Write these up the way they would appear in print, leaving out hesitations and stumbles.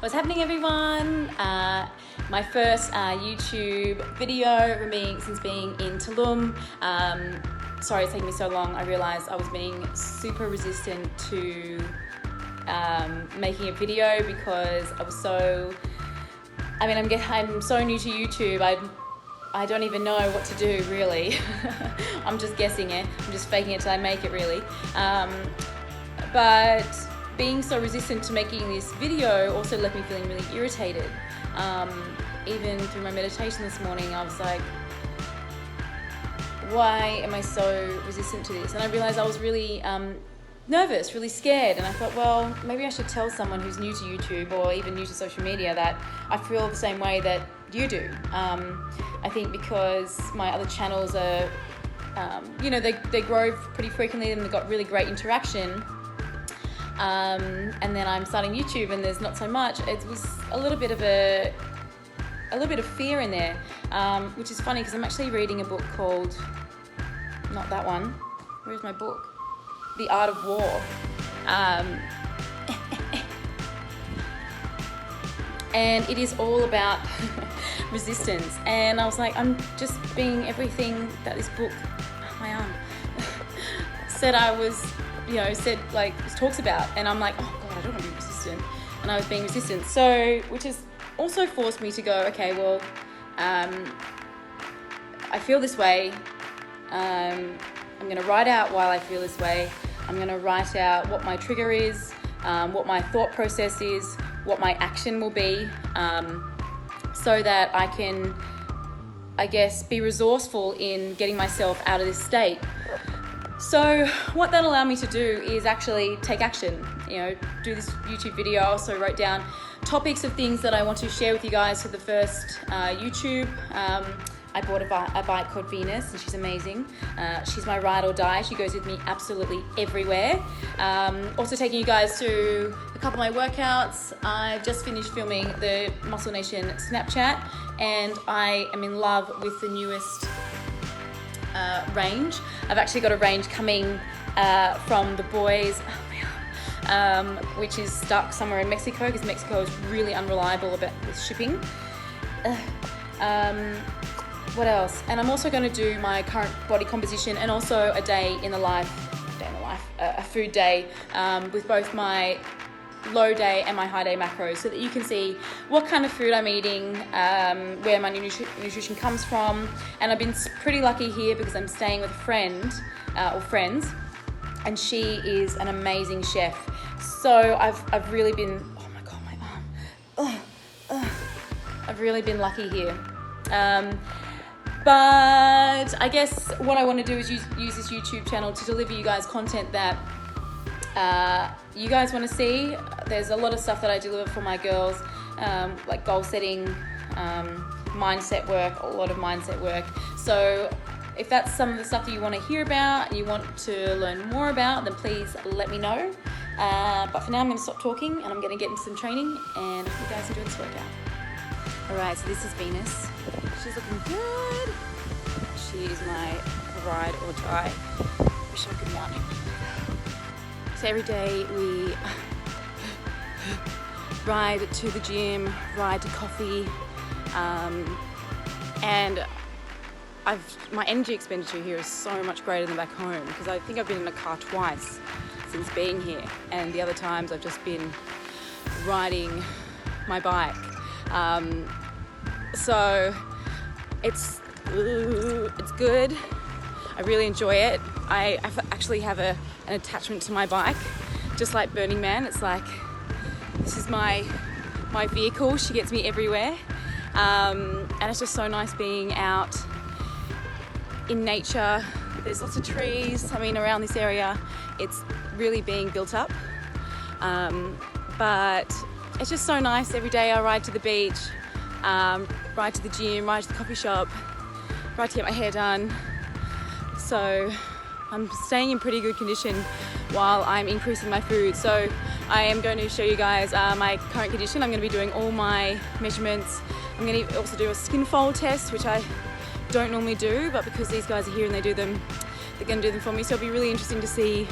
What's happening, everyone? My first YouTube video since being in Tulum. Sorry it's taking me so long. I realized I was being super resistant to making a video because I was so, I'm so new to YouTube. I don't even know what to do, really. I'm just guessing it. I'm just faking it till I make it, really. But being so resistant to making this video also left me feeling really irritated. Even through my meditation this morning, I was like, why am I so resistant to this? And I realized I was really nervous, really scared. And I thought, well, maybe I should tell someone who's new to YouTube or even new to social media that I feel the same way that you do. I think because my other channels are, they grow pretty frequently and they've got really great interaction. And then I'm starting YouTube and there's not so much. It was a little bit of fear in there, which is funny because I'm actually reading a book called, not that one, where's my book? The Art of War. And it is all about resistance. And I was like, I'm just being everything that this book, my arm, said I was, talks about. And I'm like, oh God, I don't want to be resistant. And I was being resistant. So, which has also forced me to go, okay, well, I feel this way. I'm going to write out why I feel this way. I'm going to write out what my trigger is, what my thought process is, what my action will be, so that I can, be resourceful in getting myself out of this state. So what that allowed me to do is actually take action, do this YouTube video. I also wrote down topics of things that I want to share with you guys for the first YouTube. I bought a bike called Venus and she's amazing. She's my ride or die. She goes with me absolutely everywhere. Also taking you guys through a couple of my workouts. I've just finished filming the Muscle Nation Snapchat and I am in love with the newest range. I've actually got a range coming from the boys, which is stuck somewhere in Mexico because Mexico is really unreliable with shipping. What else? And I'm also going to do my current body composition and also a food day with both my low day and my high day macros so that you can see what kind of food I'm eating, where my nutrition comes from. And I've been pretty lucky here because I'm staying with a friend or friends, and she is an amazing chef. So I've really been, oh my God, my arm. I've really been lucky here. But I guess what I want to do is use this YouTube channel to deliver you guys content that you guys want to see. There's a lot of stuff that I deliver for my girls, like goal setting, mindset work, a lot of mindset work. So if that's some of the stuff that you want to hear about and you want to learn more about, then please let me know. But for now, I'm going to stop talking and I'm going to get into some training and I hope you guys enjoy this workout. Alright, so this is Venus. She's looking good. She is my ride or die. Wish I could run. So every day we ride to the gym, ride to coffee, and my energy expenditure here is so much greater than back home because I think I've been in a car twice since being here, and the other times I've just been riding my bike. So it's good. I really enjoy it. I actually have an attachment to my bike, just like Burning Man. It's like, this is my vehicle. She gets me everywhere. And it's just so nice being out in nature. There's lots of trees. Around this area, it's really being built up. But it's just so nice. Every day I ride to the beach, ride to the gym, ride to the coffee shop, ride to get my hair done. So I'm staying in pretty good condition while I'm increasing my food. So I am going to show you guys my current condition. I'm going to be doing all my measurements. I'm going to also do a skin fold test, which I don't normally do, but because these guys are here and they do them, they're going to do them for me. So it'll be really interesting to see,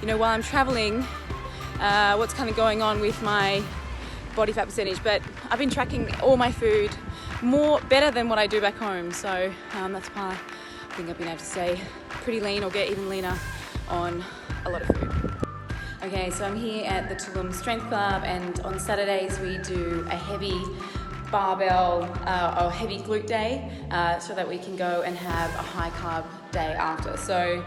while I'm traveling, what's kind of going on with my body fat percentage, but I've been tracking all my food better than what I do back home. So that's why I think I've been able to stay pretty lean or get even leaner on a lot of food. Okay, so I'm here at the Tulum Strength Club, and on Saturdays we do a heavy barbell or heavy glute day so that we can go and have a high carb day after. So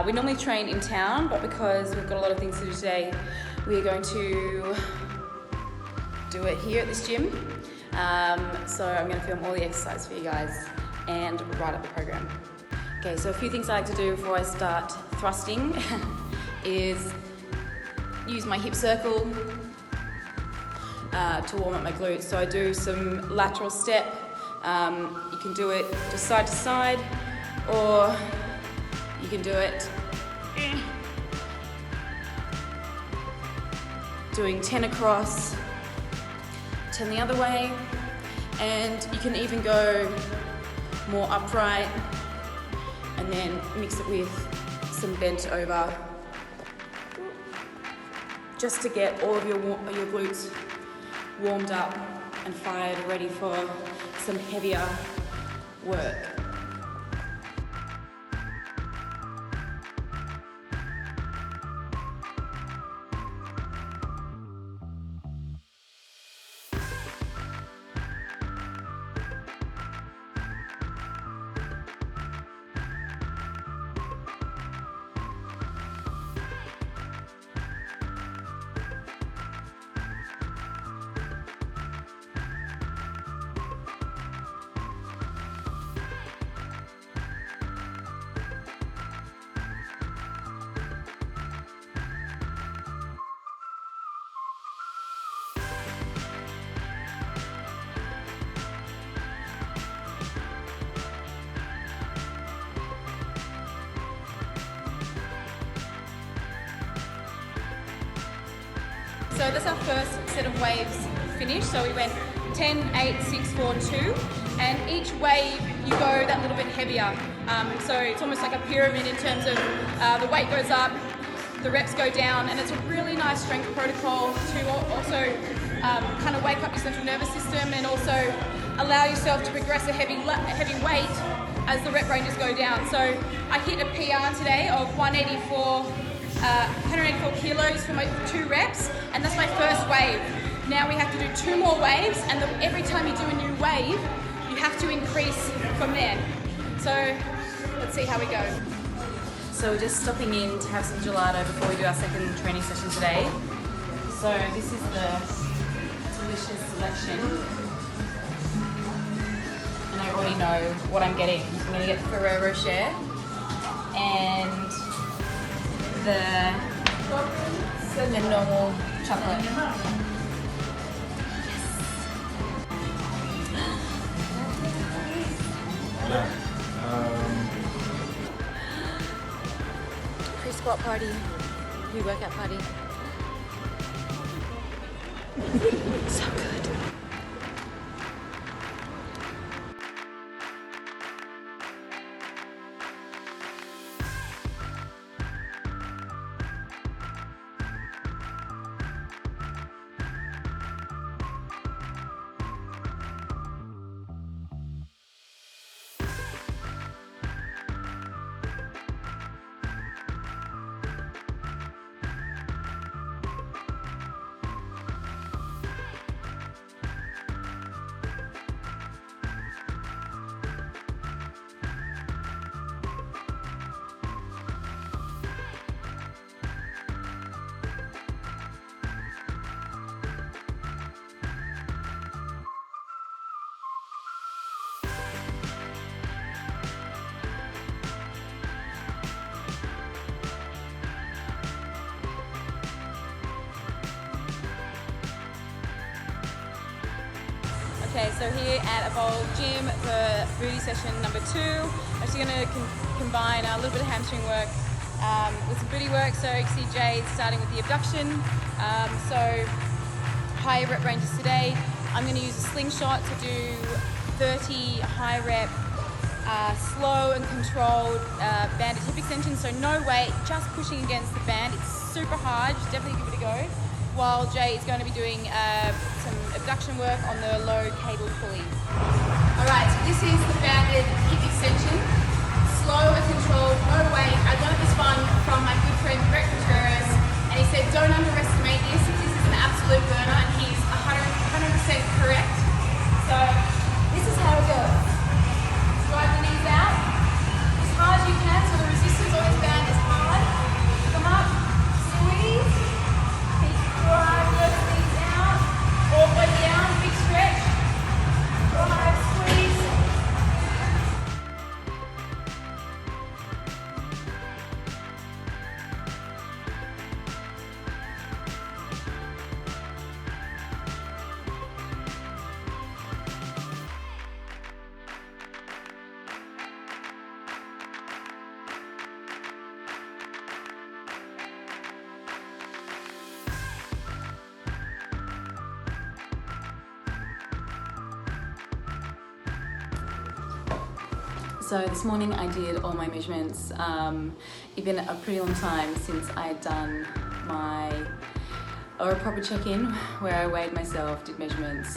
we normally train in town, but because we've got a lot of things to do today, we're going to do it here at this gym. So I'm going to film all the exercise for you guys and write up the program. Okay, so a few things I like to do before I start thrusting is use my hip circle to warm up my glutes. So I do some lateral step. You can do it just side to side, or you can do it doing 10 across, 10 the other way, and you can even go more upright and then mix it with some bent over, just to get all of your glutes warmed up and fired, ready for some heavier work. So that's our first set of waves finished. So we went 10, 8, 6, 4, 2, and each wave you go that little bit heavier. So it's almost like a pyramid in terms of the weight goes up, the reps go down, and it's a really nice strength protocol to also kind of wake up your central nervous system and also allow yourself to progress a heavy weight as the rep ranges go down. So I hit a PR today of 184 kilos for my 2 reps, and that's my first wave. Now we have to do 2 more waves, and every time you do a new wave, you have to increase from there. So let's see how we go. So we're just stopping in to have some gelato before we do our second training session today. So this is the delicious selection, and I already know what I'm getting. I'm going to get the Ferrero Rocher and the normal chocolate. Pre-squat party, pre-workout party. So good. Okay, so here at Evolve Gym for booty session number 2, I'm actually going to combine a little bit of hamstring work with some booty work. So you can see Jade starting with the abduction. So higher rep ranges today. I'm going to use a slingshot to do 30 high rep, slow and controlled banded hip extensions. So no weight, just pushing against the band. It's super hard, just definitely give it a go. while Jay is going to be doing some abduction work on the low cable pulleys. Alright, so this is the banded hip extension. Slow and controlled, no weight. I learned this one from my good friend Barrett, and he said don't underestimate this. This is an absolute burner, and he's 100% correct. So this is how it goes. Drive the knees out as hard as you can, so the resistance on this band is hard. Come up, squeeze, drive those knees out, all the way down, big stretch, drive, squeeze. So this morning I did all my measurements. It's been a pretty long time since I had done a proper check-in where I weighed myself, did measurements,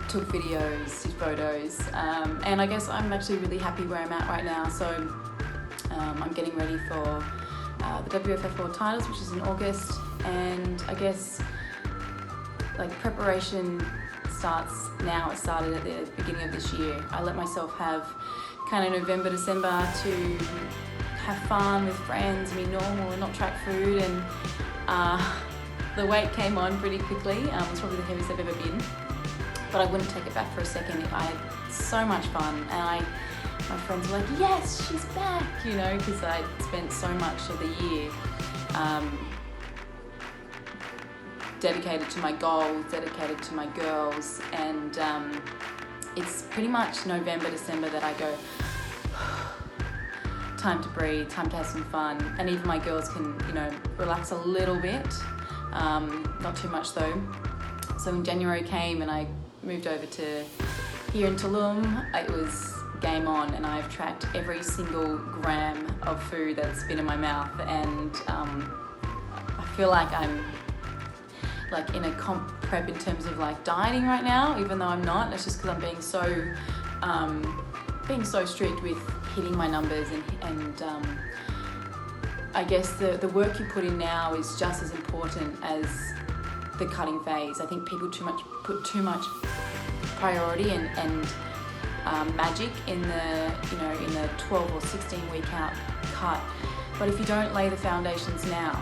took videos, did photos, and I guess I'm actually really happy where I'm at right now. So I'm getting ready for the WBFF World Titles, which is in August, and I guess like preparation starts now. It started at the beginning of this year. I let myself have kind of November, December to have fun with friends, be normal and not track food, and the weight came on pretty quickly. It was probably the heaviest I've ever been, but I wouldn't take it back for a second. I had so much fun, and my friends were like, yes, she's back, you know, because I spent so much of the year dedicated to my goals, dedicated to my girls, and it's pretty much November, December that I go, time to breathe, time to have some fun, and even my girls can, you know, relax a little bit, not too much though. So when January came and I moved over to here in Tulum, it was game on, and I've tracked every single gram of food that's been in my mouth, and I feel like I'm like in a comp prep in terms of like dieting right now, even though I'm not. It's just because I'm being so strict with hitting my numbers, and I guess the work you put in now is just as important as the cutting phase. I think people put too much priority and magic in the 12 or 16 week out cut, but if you don't lay the foundations now,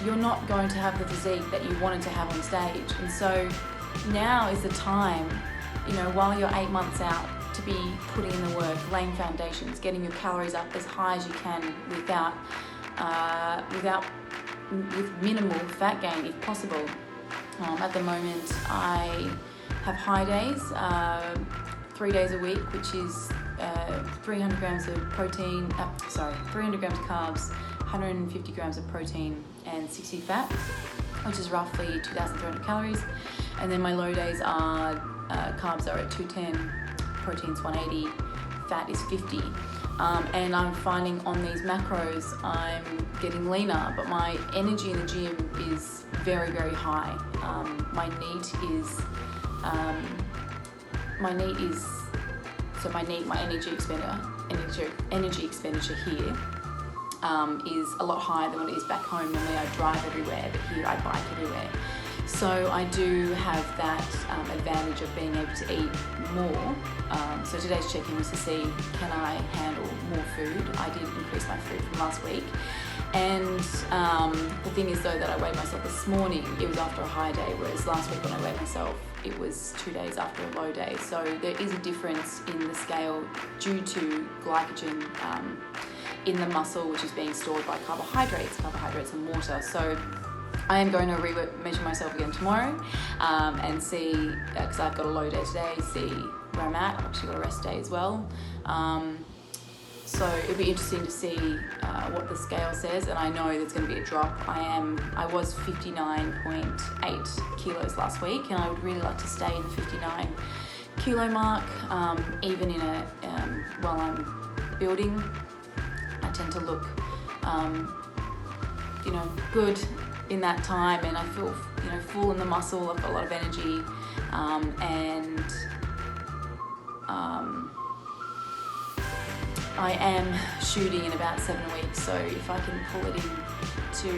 you're not going to have the physique that you wanted to have on stage. And so now is the time, you know, while you're 8 months out, to be putting in the work, laying foundations, getting your calories up as high as you can with minimal fat gain if possible. At the moment I have high days, 3 days a week, which is 300 grams of protein, 300 grams of carbs, 150 grams of protein and 60 fat, which is roughly 2,300 calories. And then my low days are carbs are at 210, protein's 180, fat is 50. And I'm finding on these macros I'm getting leaner, but my energy in the gym is very, very high. My energy expenditure here is a lot higher than what it is back home. Normally I drive everywhere, but here I bike everywhere. So I do have that advantage of being able to eat more. So today's check-in was to see, can I handle more food? I did increase my food from last week. And the thing is though that I weighed myself this morning, it was after a high day, whereas last week when I weighed myself, it was 2 days after a low day. So there is a difference in the scale due to glycogen in the muscle, which is being stored by carbohydrates and water. So I am going to measure myself again tomorrow and see, because I've got a low day today, see where I'm at. I've actually got a rest day as well. So it'll be interesting to see what the scale says, and I know there's going to be a drop. I was 59.8 kilos last week, and I would really like to stay in the 59 kilo mark, even in while I'm building. I tend to look good in that time, and I feel full in the muscle. I've got a lot of energy, and I am shooting in about 7 weeks, so if I can pull it in to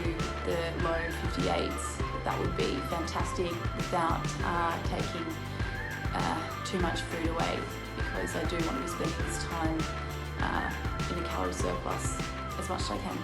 the low 58s, that would be fantastic without taking too much food away, because I do want to be spending this time in a calorie surplus as much as I can.